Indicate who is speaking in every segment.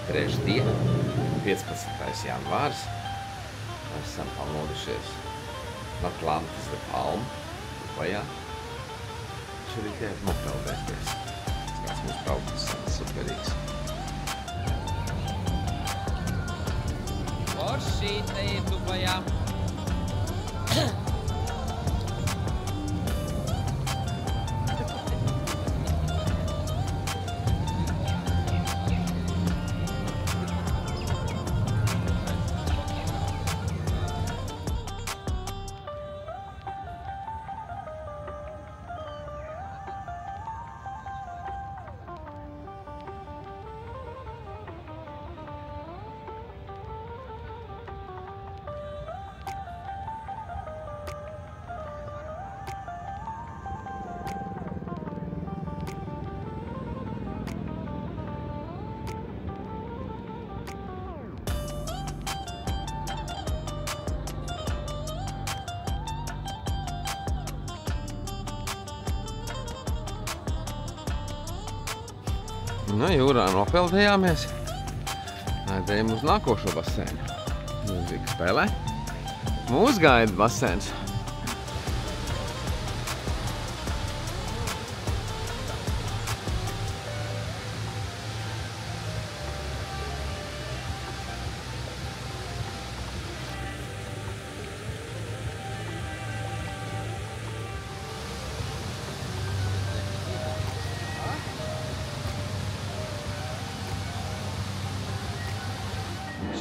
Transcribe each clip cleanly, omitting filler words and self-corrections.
Speaker 1: trešdiena, 15. janvārs. Esam pamodušies Atlantis de Palmu, Dubajā. Šorīt jāiet mopeldēties. Kāds mums braucis superīgs.
Speaker 2: Forši te ir Dubajā.
Speaker 1: Nu, jūrā nopeldējāmies. Aizējām uz nākošo basēnu. Mūzika spēlē. Mūs gaida basēns.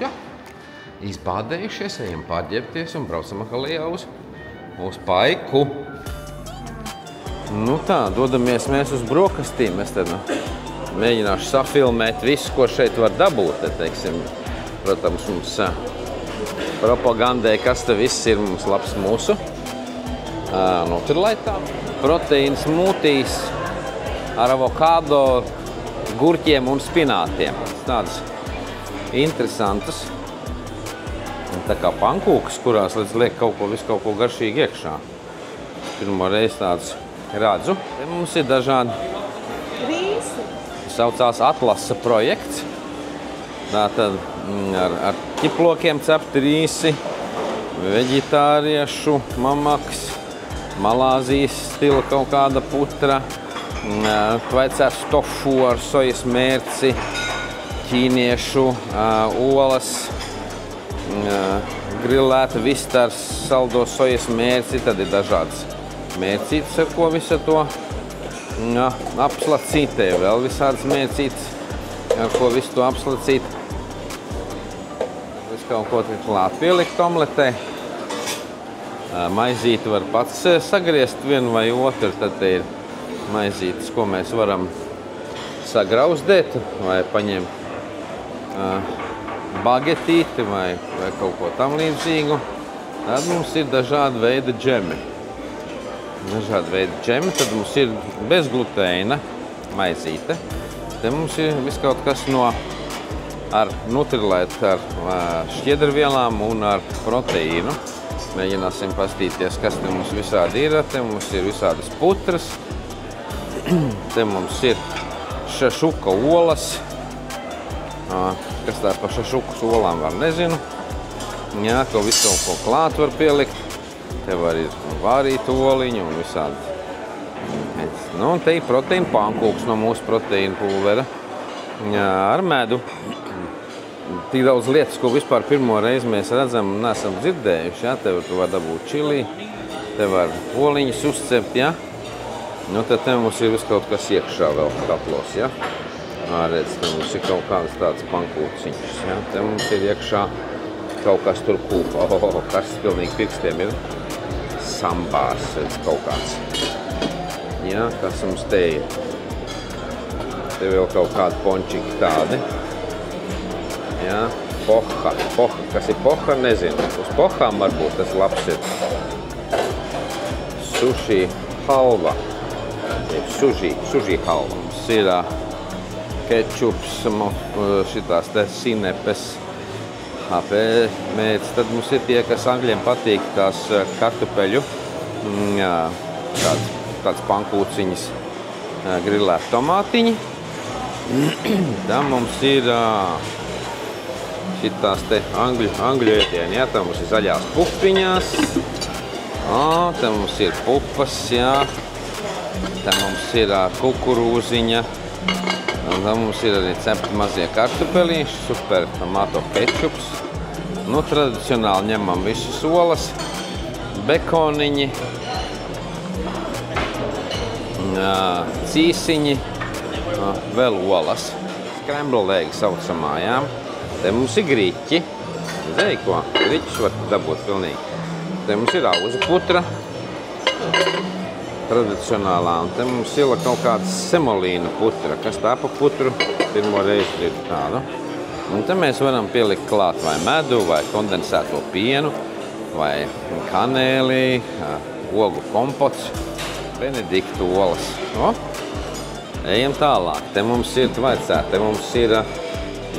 Speaker 1: Jā, izbādējušies, ejam pārģērbties un braucam atkal uz paiku. Nu tā, dodamies mēs uz brokastīm. Es tad mēģināšu safilmēt visu, ko šeit var dabūt. Teiksim, protams, mums propagandē, kas te viss ir mums labs mūsu Nutrilaitā. Proteīna smūtijs ar avokado, gurķiem un spinātiem. Tādas interesantas. Un tā kā pankūkas, kurās liek kaut ko garšīgi iekšā. Pirmo reizi tāds redzu. Te mums ir dažādi rīsi. Saucās Atlasa projekts. Tātad ar ķiplokiem cepti rīsi, veģetāriešu mamaks, Malāzijas stila kaut kāda putra, tvaicēts tofu ar sojas mērci, ķīniešu olas, grilēta vistars, saldo sojas mērci, tad ir dažādas mērcītes, ar ko visu to apslacīt. Te ir vēl visādas mērcītes, ar ko visu to apslacīt. Visu kaut ko klāt pielikt omletē. Maizīti var pats sagriezt vienu vai otru, tad te ir maizītes, ko mēs varam sagrauzdēt vai paņemt bagetīti vai kaut ko tam līdzīgu. Tad mums ir dažādi veidi džemi. Tad mums ir bezglutēna maizīte. Te mums ir viss kaut kas ar Nutrilaitu, ar šķiedrvielām un ar proteīnu. Mēģināsim pastīties, kas te mums visādi ir. Te mums ir visādas putras. Te mums ir šašuka olas. Kas tā par šašukas olām var, nezinu. Jā, ko visu kaut ko klāt var pielikt. Te var ir vārītu oliņu un visādi. Nu, un te ir proteīna pankūks no mūsu proteīna pulvera. Jā, ar medu. Tik daudz lietas, ko vispār pirmo reizi mēs redzam un neesam dzirdējuši. Jā, te var dabūt čili, te var oliņas uzcept, jā. Nu, tad te mums ir viss kaut kas iekšā vēl kaplos, jā. Redz, te mums ir kaut kādas tādas pankūciņas, jā. Te mums ir iekšā kaut kas tur kūpa. Karsts pilnīgi pirkstiem ir. Sambārs, redz, kaut kāds. Jā, kas mums te ir. Te vēl kaut kādi pončiki tādi. Jā, poha. Kas ir poha, nezinu. Uz pohām varbūt tas labs ir. Sushi halva. Sushi halva. Mums ir kečups, šitās te sinepes, mēdz. Tad mums ir tie, kas angļiem patīk, tās kartupeļu, tāds pankūciņas, grilēt tomātiņi. Tā mums ir šitās te angļu ēdieni, jā, tā mums ir zaļās pupiņās. Tā mums ir pupas, jā. Tā mums ir kukurūziņa. Un tā mums ir arī cepti mazie kartupelīši, super tomato kečups. Nu, tradicionāli ņemam visus olas, bekoniņi, cīsiņi, vēl olas. Scrambled egg saucamā, jā. Te mums ir griķi. Zini ko? Griķus var dabūt pilnīgi. Te mums ir auzu putra. Tradicionālā. Un te mums ir kaut kāda semolīna putra. Kas tā pa putru? Pirmo reizi dzirdu tādu. Un te mēs varam pielikt klāt vai medu, vai kondensēto pienu, vai kanēli, ogu kompots, benediktu olas. Ejam tālāk. Te mums ir vaicāt, te mums ir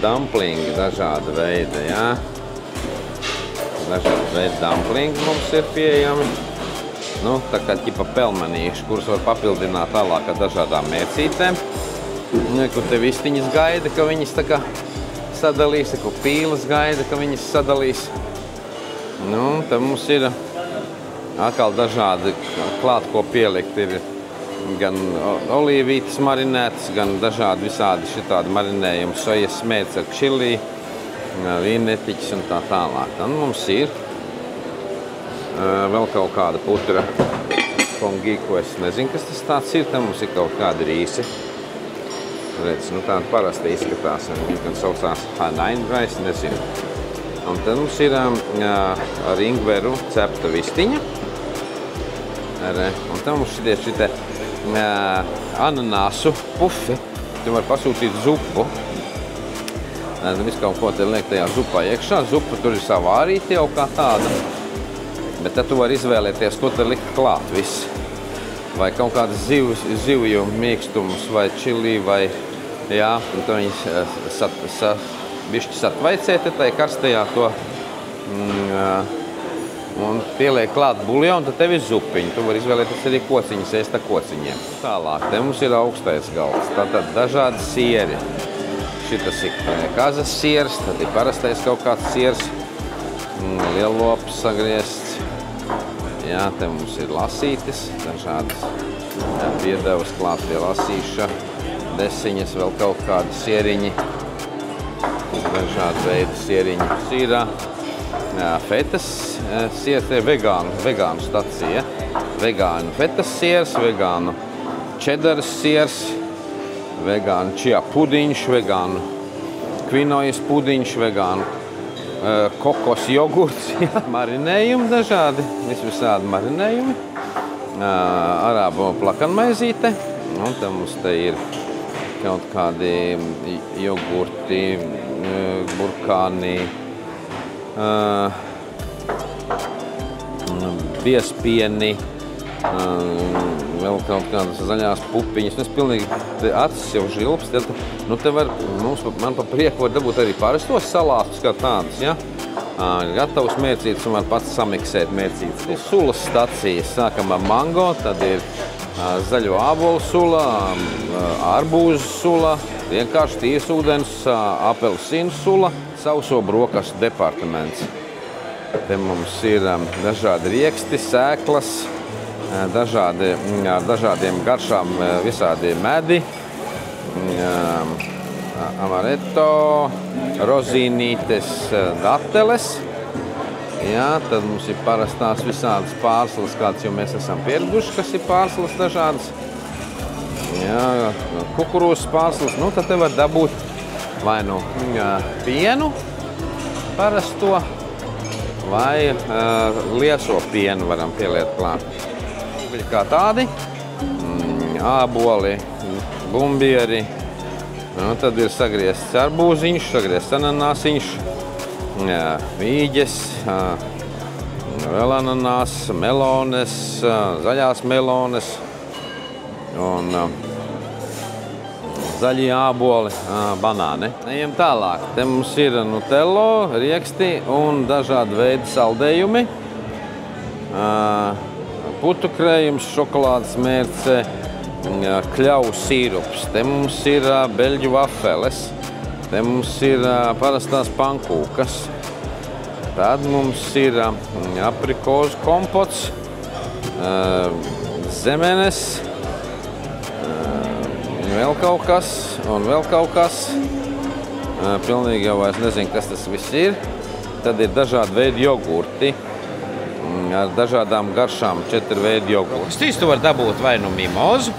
Speaker 1: dumplingi dažāda veida, jā. Dažāda veida dumplingi mums ir pieejami. Nu, tā kā ķipa pelmenīši, kurus var papildināt tālāk ar dažādām mērcītēm. Kur te vistiņas gaida, ka viņas tā kā sadalīs, kur pīles gaida, ka viņas sadalīs. Nu, te mums ir atkal dažādi klāt, ko pielikt. Ir gan olīvītes marinētas, gan dažādi visādi šitādi marinējumi, sojas smēts ar čilī, vīnetiķis un tā tālāk. Un mums ir vēl kaut kāda putra kongi, ko es nezinu, kas tas tāds ir. Te mums ir kaut kādi rīsi. Redz, nu tāda parasti izskatās. Viņi gan saucās hanainrais, nezinu. Un tad mums ir ar ingveru cepta vistiņa. Un tad mums ir šitie ananāsu pufi. Tu var pasūtīt zupu. Visu kaut ko te liek tajā zupā iekšā. Zupa tur ir savārīta jau kā tāda. Bet tad tu vari izvēlēties, ko te likt klāt viss. Vai kaut kādas zivju mīkstumus, vai čilī, vai jā. Un tad viņi bišķi satvaicē te tai karstajā to un pieliek klāt buljonu, tad tev ir zupiņi. Tu vari izvēlēties arī kociņas, ēst ar kociņiem. Tālāk, te mums ir augstais galds. Tātad dažādi sieri. Šitas ir kazas siers, tad ir parastais kaut kāds siers. Lielops sagriezts. Jā, te mums ir lasītis, dažādas piedevas klāt pie lasīša. Desiņas, vēl kaut kādi sieriņi. Dažādi veidi sieriņi. Sīrā. Fetas siers, te ir vegānu stacija. Vegānu fetas siers, vegānu čedaras siers, vegānu čijā pudiņš, vegānu kvinojas pudiņš, vegānu kokos jogurts, marinējumi dažādi, visādi marinējumi. Arābu plakanmaizīte, un te mums te ir kaut kādi jogurti, burkāni, biespieni, vēl kaut kādas zaļās pupiņas. Es pilnīgi acis jau žilps. Nu, te var, man pa prieku var dabūt arī parastos salātus kā tādus, ja? Gatavs mērcītes un var pats samiksēt mērcītes. Sulas stacijas. Sākam ar mango, tad ir zaļo ābolu sula, arbūzu sula, vienkārši tīrs ūdens, apelsīnu sula, sauso brokastu departaments. Te mums ir dažādi rieksti, sēklas, dažādiem garšām visādi medi, amaretto, rozīnītes, dateles. Jā, tad mums ir parastās visādas pārslas, kādas jau mēs esam pieraduši, kas ir pārslas dažādas. Jā, kukurūzas pārslas. Nu, tad te var dabūt vai nu pienu parasto, vai lieso pienu varam pieliet klāt. Kā tādi, āboli, bumbieri, nu, tad ir sagriezts arbūziņš, sagriezts ananāsiņš, vīģes, vēl ananās, melones, zaļās melones un zaļie āboli, banāni. Ejam tālāk. Te mums ir nutello, rieksti un dažādi veidi saldējumi. Putu krējums, šokolādes mērce, kļavu sīrups, te mums ir beļģu vafeles, te mums ir parastās pankūkas, tad mums ir aprikozu kompots, zemenes, vēl kaut kas un vēl kaut kas. Pilnīgi jau vairs nezinu, kas tas viss ir. Tad ir dažādi veidi jogurti ar dažādām garšām, 4 veidi jogurti. Stīs tu var dabūt vai nu mimozu,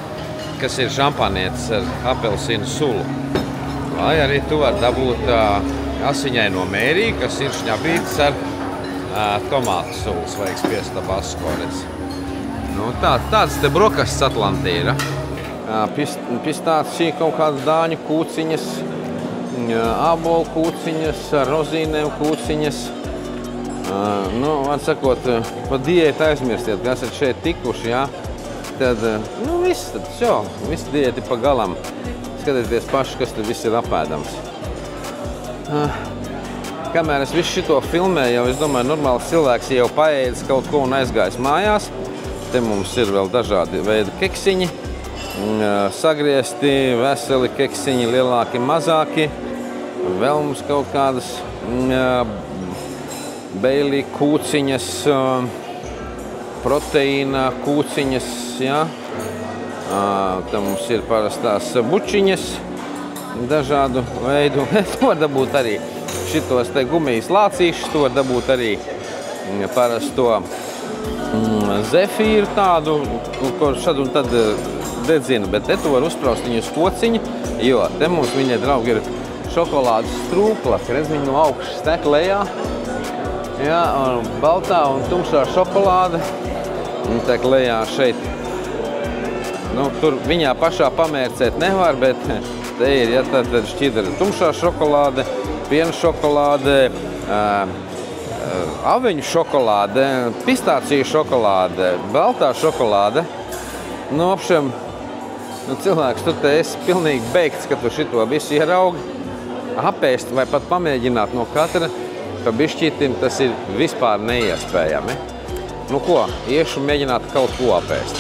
Speaker 1: kas ir šampanietis ar apelsīnu sulu. Vai arī tu var dabūt asiņaino mērī, kas ir šņabītis ar tomātu sulas vai spiest tabasko. Nu, tāds te brokastis Atlantīra. Pistācija kaut kādas dāņu kūciņas, ābolu kūciņas, rozīnēm kūciņas. Nu, var sakot, pa diētu aizmirstiet, ka esat šeit tikuši, jā. Tad, nu, viss, viss diēti pa galam. Skatieties paši, kas tad viss ir apēdams. Kamēr es visu šito filmēju, jau es domāju, normāls cilvēks jau paēdis kaut ko un aizgājis mājās. Te mums ir vēl dažādi veidi keksiņi, sagriezti, veseli keksiņi, lielāki, mazāki. Vēl mums kaut kādas beilī kūciņas, proteīna kūciņas, jā. Te mums ir parastās bučiņas, dažādu veidu. To var dabūt arī šitos te gumijas lācīšus, to var dabūt arī parasto zefīru tādu, ko šad un tad dedzina, bet te tu var uzpraust viņu uz kociņu, jo te mums viņa draugi ir šokolādes strūklas, redz viņu no augšas tek lejā, jā, un baltā un tumšā šokolāde, un tek lejā šeit. Nu, tur viņā pašā pamērcēt nevar, bet te ir, ja tad šķidra tumšā šokolāde, piena šokolāde, aveņu šokolāde, pistāciju šokolāde, baltā šokolāde. Nu, apšiem, cilvēks, tu te esi pilnīgi beigts, ka tu šito visu ieraugi, apēst vai pat pamēģināt no katra, pa bišķītim tas ir vispār neiespējami. Nu ko, iešu mēģināt kaut ko apēst.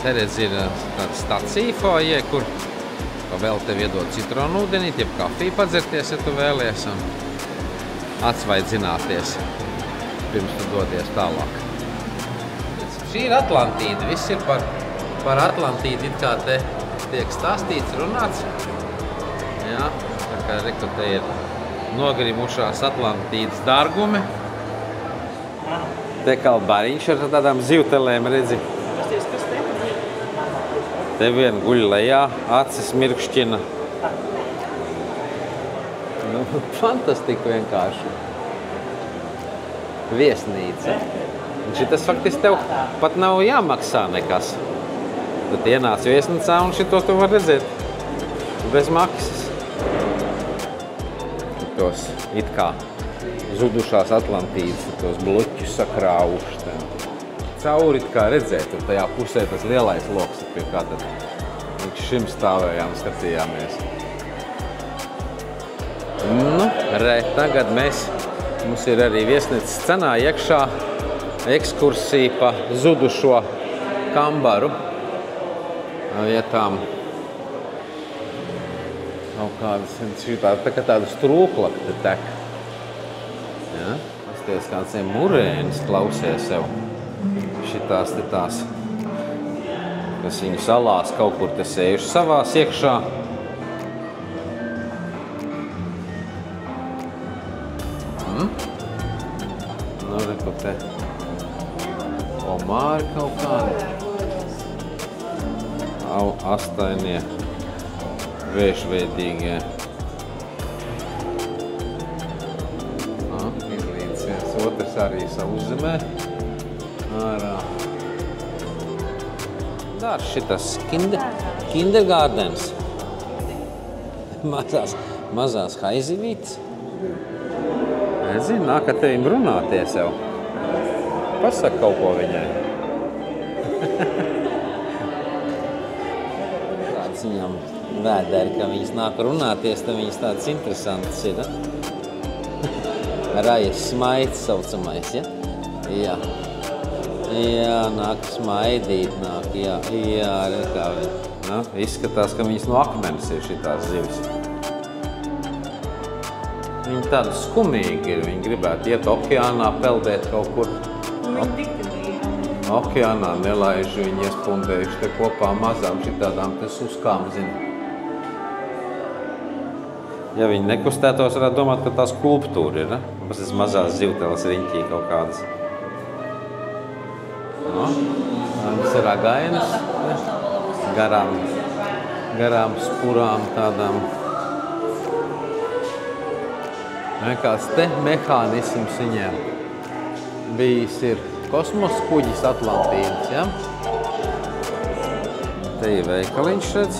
Speaker 1: Te redz ir tāda stacija foajē, kur vēl tev iedod citronu ūdenīt, jeb kafiju padzerties, ja tu vēlies, un atsvaidzināties, pirms tu dodies tālāk. Šī ir Atlantīda, viss ir par Atlantīdu, it kā te tiek stāstīts, runāts. Jā, tā kā reku te ir nogrimušās Atlantīdas dārgumi. Te kā bariņš ar tādām zivtelēm, redzi. Te vien guļ lejā, acis mirkšķina. Nu, fantastika vienkārši. Viesnīca. Un šitas faktiski tev pat nav jāmaksā nekas. Tad ienāc viesnīcā un šito tu var redzēt bez maksas. Tos it kā zudušās Atlantīdas, tos bluķus sakrāvuši. Cauri it kā redzēt, un tajā pusē tas lielais loks, pie kā tad līdz šim stāvējām, skatījāmies. Nu, tagad mums ir arī viesnīcas cenā iekšā ekskursija pa zudušo kambaru vietām. Kaut kādas, tā kā tāda strūklaka te tek. Ja? Pasties kāds murēnis klausē sev. Šitās te tās, kas viņu salās kaut kur te sējuši savās iekšā. Nu, reku te omāri kaut kādi. Astainie, vēžveidīgie. Izlīdz viens otrs arī savu uzemē. Ārā. Dārš šitas kindergārdens. Mazās haizivītes. Nezinu, nāk ar tevim runāties jau. Pasaka kaut ko viņai. Tāds viņam vēderi, ka viņas nāk runāties, tad viņas tādas interesantas ir. Rajas smaids saucamais, ja? Jā. Jā, nāk smaidīt, nāk, jā, kā viņa. Nu, izskatās, ka viņas no akmenes ir šitās zivis. Viņi tādi skumīgi ir. Viņi gribētu iet okeānā, peldēt kaut kur. Okeānā nelaiž viņi iespundējuši te kopā mazām šitādām te suskām, zini. Ja viņi nekustētos, varētu domāt, ka tā skulptūra ir, ne? Tas mazās zivteles riņķī kaut kādas. No, tas ir againas, garām spurām tādām. Kāds te mehānisms viņiem bijis ir kosmos kuģis Atlantīnas, ja? Te ir veikaliņš, redz.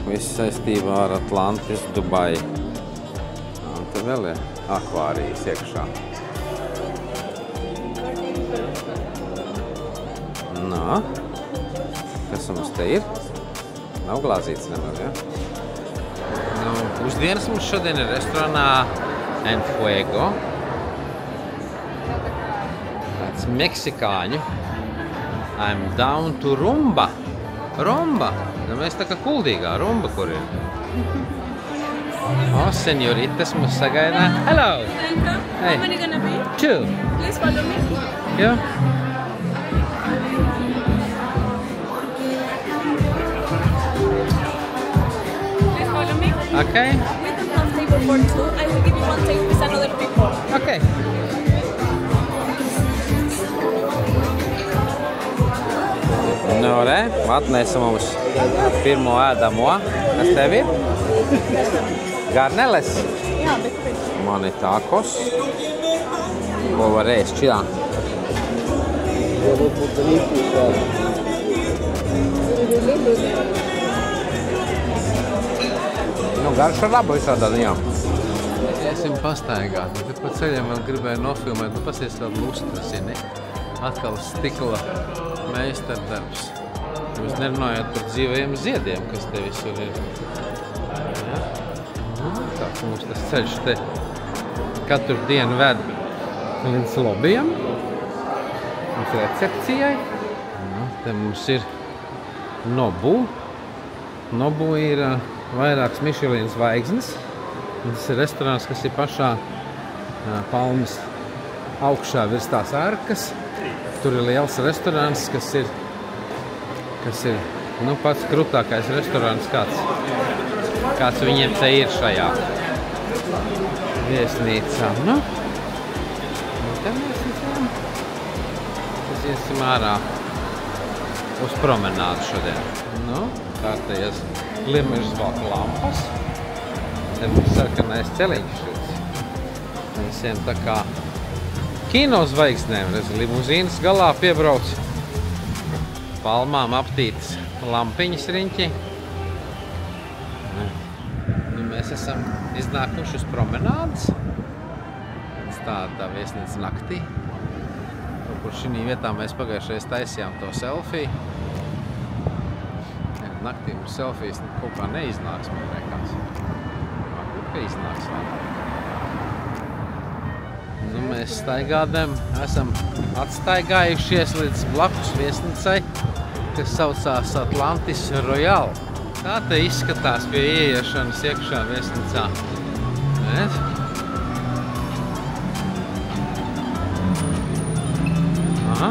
Speaker 1: Viss saistībā ar Atlantis, Dubai. Un te vēl ir akvārijas iekšā. Nā, kas mums te ir? Nav glāzīts nemaz, ja? Nu, pusdienas mums šodien ir restorānā En Fuego. Tāds meksikāņu. I'm down to rumba. Rumba. Nu, mēs tā kā kuldīgā rumba, kur ir. O, senjoritas mūs sagaidā. Hello!
Speaker 3: How many gonna be?
Speaker 1: 2.
Speaker 3: Please follow me.
Speaker 1: Yeah.
Speaker 3: Please follow me.
Speaker 1: Okay.
Speaker 3: We don't have table for 2. I will give you 1 table with another people.
Speaker 1: Okay. Nu, re, atnesa mums pirmo ēdamo. Kas tev ir? Garneles?
Speaker 3: Jā, bet...
Speaker 1: Man ir tākos. Ko var ēst šķirā? Nu, garša labu visādā ziņā. Iesim pastaigāt. Tad pa ceļiem vēl gribēju nofilmēt. Nu, pasies vēl lustra, zini. Atkal stikla meistardarbs. Jūs nerunājat par dzīvajiem ziediem, kas te visur ir. Ja? Tāds mums tas ceļš te katru dienu ved līdz lobijam, līdz recepcijai. Te mums ir Nobu. Nobu ir vairākas Michelin zvaigznes. Tas ir restorāns, kas ir pašā palmas augšā virs tās arkas. Tur ir liels restorāns, kas ir nu, pats krūtākais restorāns, kāds viņiem te ir šajā viesnīcā. Nu, te mēs iesim ārā uz promenādu šodien. Nu, kārtējies glimežzvalka lampas. Te mums sarkanais celiņš. Visiem tā kā kino zvaigznēm, limuzīnas galā piebrauc. Palmām aptītas lampiņas riņķi. Nu, mēs esam iznākuši uz promenādes. Tā viesnīca naktī. Kur šī vietā mēs pagājušreiz taisījām to selfiju. Naktī mums selfijas kaut kā neiznāks, man liekas. Kur ka iznāks? Nu, mēs staigādam, esam atstaigājušies līdz blakus viesnīcai, kas saucās Atlantis Royal. Tā te izskatās pie ieiešanas iekšā viesnīcā. Redz? Aha.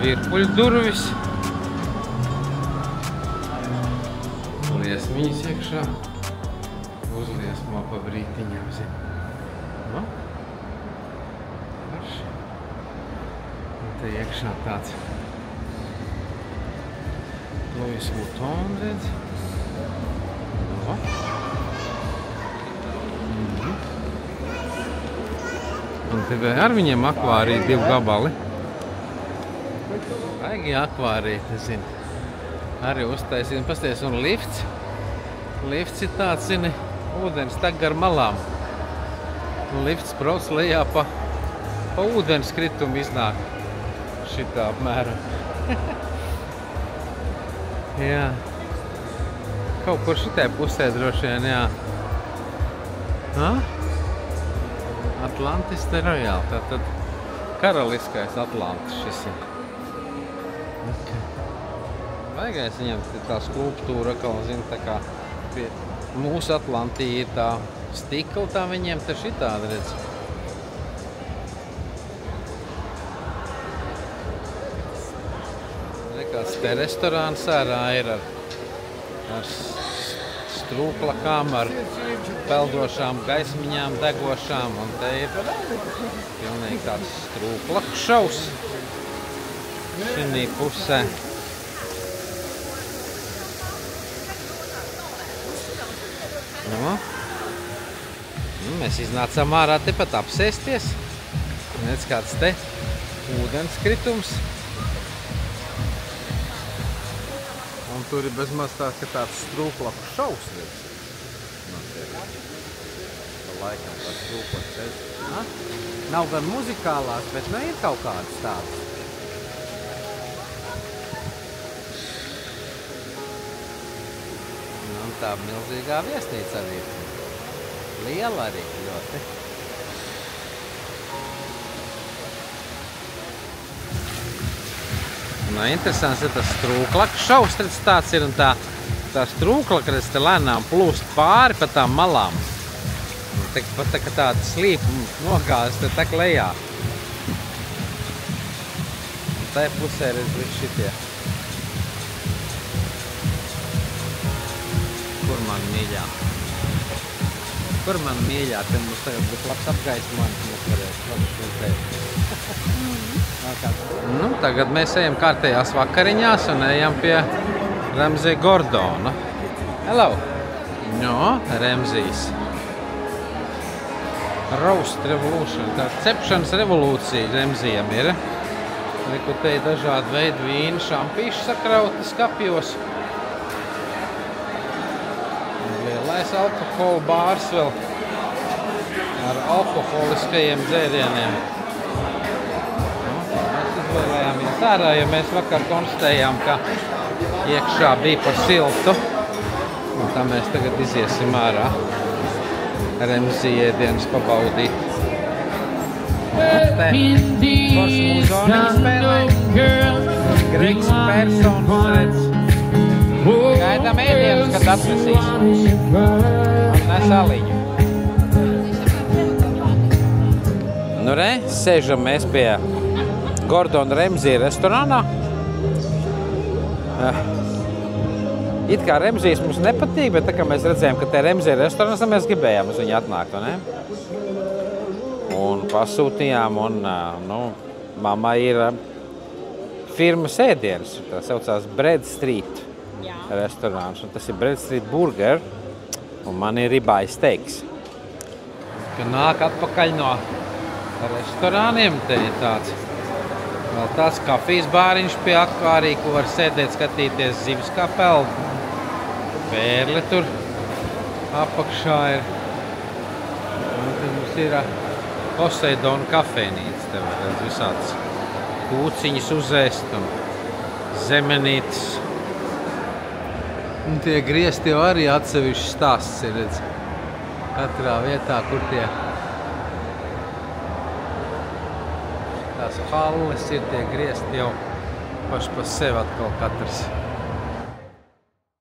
Speaker 1: Virpuļu durvis. Liesmiņas iekšā. Uzliesmo pa brītiņām, zini. No? Un te iekšā tāds Louis Vuitton, redz. No. Un te ar viņiem akvārija 2 gabali. Baigi akvārija, te zini. Arī uztaisīt, pasties, un lifts. Lifts ir tāds, zini, ūdens tak gar malām. Un lifts brauc lejā pa ūdens kritumu iznāk. Šitā apmēram. Jā. Kaut kur šitai pusē droši vien, jā. Ha? Atlantis te Royal, tātad karaliskais Atlantis šis ir. Okay. Baigais viņam tā skulptūra, kā zina, tā kā pie mūsu Atlantija ir tā stikla, tā viņiem te šitāda, redz. Kāds te restorāns ārā ir ar strūklakām, ar peldošām gaismiņām, degošām, un te ir pilnīgi tāds strūklaku šaus šinī pusē. Mēs iznācām ārā tepat apsēsties. Redz, kāds te ūdenskritums. Un tur ir bezmaz tāds strūklaku šaus, redz. Laikam tāds strūklaks, redz. Nav gan muzikālās, bet nu ir kaut kādas tādas. Un tā milzīgā viesnīca arī ir. Liela arī ļoti. Interesants ir tas strūklaku šaus, redz, tāds ir, un tā strūklaka, redz, te lēnām plūst pāri pa tām malām. Pat tā kā tāda slīpa nogāzes te tak lejā. Un tai pusē, redz, viss šitie. Kur man mīļā? Kur man mīļā? Te mums tagad būs labs apgaismojums, mums varēs. Nu, tagad mēs ejam kārtējās vakariņās un ejam pie Ramsey Gordona. Hello! No, Ramsey's. Roast Revolution. Tā cepšanas revolūcija Ramseyam ir. Kur te ir dažādi veidi vīni, šampīši sakrauti skapjos. Lielais alkohola bārs vēl ar alkoholiskajiem dzērieniem. Izvēlējāmies ārā, jo mēs vakar konstatējām, ka iekšā bija par siltu. Un tā mēs tagad iziesim ārā Ramsey ēdienas pabaudīt. Te Force Muzoniņu spēlē. Gregs Persons, redz. Gaidām ēdienus, kad atnesīs. Un nes aliņu. Nu re, sēžam mēs pie Gordona Ramsey restorānā. It kā Ramsey's mums nepatīk, bet tā kā mēs redzējām, ka te Ramsey restorāns, mēs gribējām uz viņu atnākt, ne? Un pasūtījām, un nu, mamma ir firmas ēdienas. Tā saucās Bread Street restorāns, un tas ir Bread Street Burger, un man ir ribeye steaks. Ka nāk atpakaļ no restorāniem, te ir tāds. Vēl tāds kafijas bāriņš pie akvārija, ko var sēdēt, skatīties zivis kā peld. Pērli tur apakšā ir. Un tad mums ir Poseidona kafejnīca. Te var redz visādas kūciņas uzēst un zemenītes. Un tie griezti jau arī atsevišķi stāsts ir, redz. Katrā vietā, kur tie tās halles ir, tie griezti jau paši pa sevi atkal katrs.